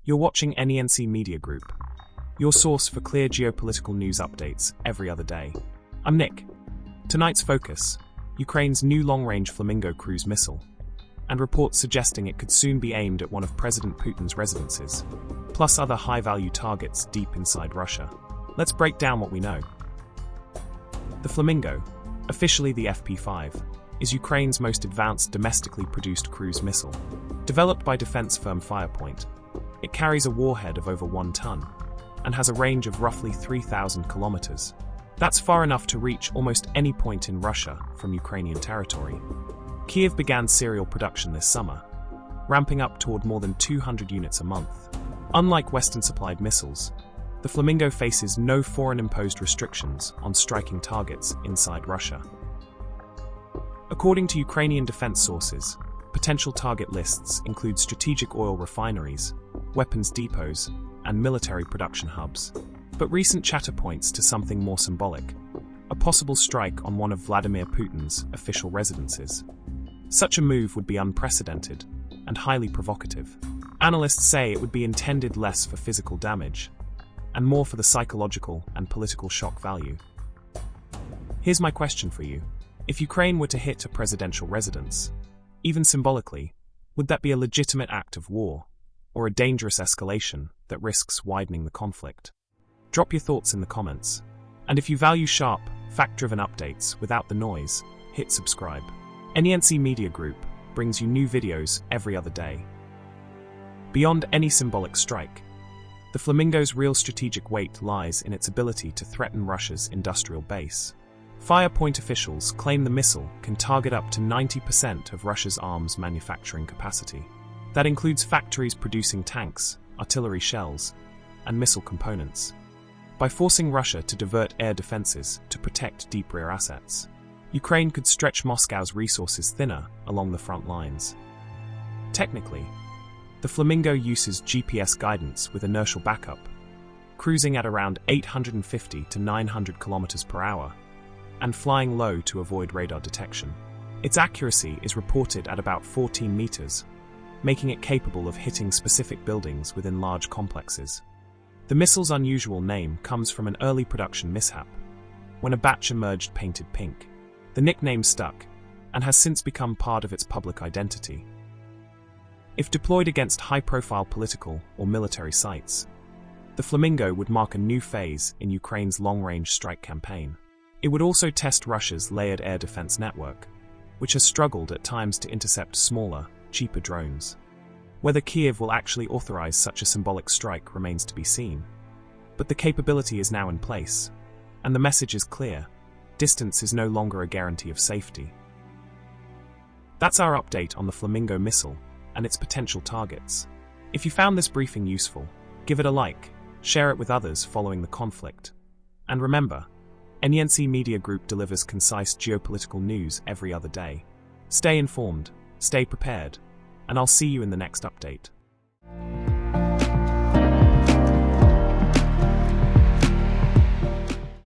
You're watching NENC Media Group, your source for clear geopolitical news updates every other day. I'm Nick. Tonight's focus, Ukraine's new long-range Flamingo cruise missile, and reports suggesting it could soon be aimed at one of President Putin's residences, plus other high-value targets deep inside Russia. Let's break down what we know. The Flamingo, officially the FP5, is Ukraine's most advanced domestically produced cruise missile. Developed by defense firm Firepoint, it carries a warhead of over 1 ton and has a range of roughly 3,000 kilometers. That's far enough to reach almost any point in Russia from Ukrainian territory. Kyiv began serial production this summer, ramping up toward more than 200 units a month. Unlike Western-supplied missiles, the Flamingo faces no foreign-imposed restrictions on striking targets inside Russia. According to Ukrainian defense sources, potential target lists include strategic oil refineries, weapons depots, and military production hubs. But recent chatter points to something more symbolic, a possible strike on one of Vladimir Putin's official residences. Such a move would be unprecedented and highly provocative. Analysts say it would be intended less for physical damage and more for the psychological and political shock value. Here's my question for you. If Ukraine were to hit a presidential residence, even symbolically, would that be a legitimate act of war, or a dangerous escalation that risks widening the conflict? Drop your thoughts in the comments. And if you value sharp, fact-driven updates without the noise, hit subscribe. NENC Media Group brings you new videos every other day. Beyond any symbolic strike, the Flamingo's real strategic weight lies in its ability to threaten Russia's industrial base. Firepoint officials claim the missile can target up to 90% of Russia's arms manufacturing capacity. That includes factories producing tanks, artillery shells, and missile components. By forcing Russia to divert air defenses to protect deep rear assets, Ukraine could stretch Moscow's resources thinner along the front lines. Technically, the Flamingo uses GPS guidance with inertial backup, cruising at around 850 to 900 kilometers per hour, and flying low to avoid radar detection. Its accuracy is reported at about 14 meters, making it capable of hitting specific buildings within large complexes. The missile's unusual name comes from an early production mishap, when a batch emerged painted pink. The nickname stuck, and has since become part of its public identity. If deployed against high-profile political or military sites, the Flamingo would mark a new phase in Ukraine's long-range strike campaign. It would also test Russia's layered air defense network, which has struggled at times to intercept smaller, cheaper drones. Whether Kyiv will actually authorize such a symbolic strike remains to be seen. But the capability is now in place, and the message is clear: distance is no longer a guarantee of safety. That's our update on the Flamingo missile and its potential targets. If you found this briefing useful, give it a like, share it with others following the conflict. And remember, NENC Media Group delivers concise geopolitical news every other day. Stay informed, stay prepared, and I'll see you in the next update.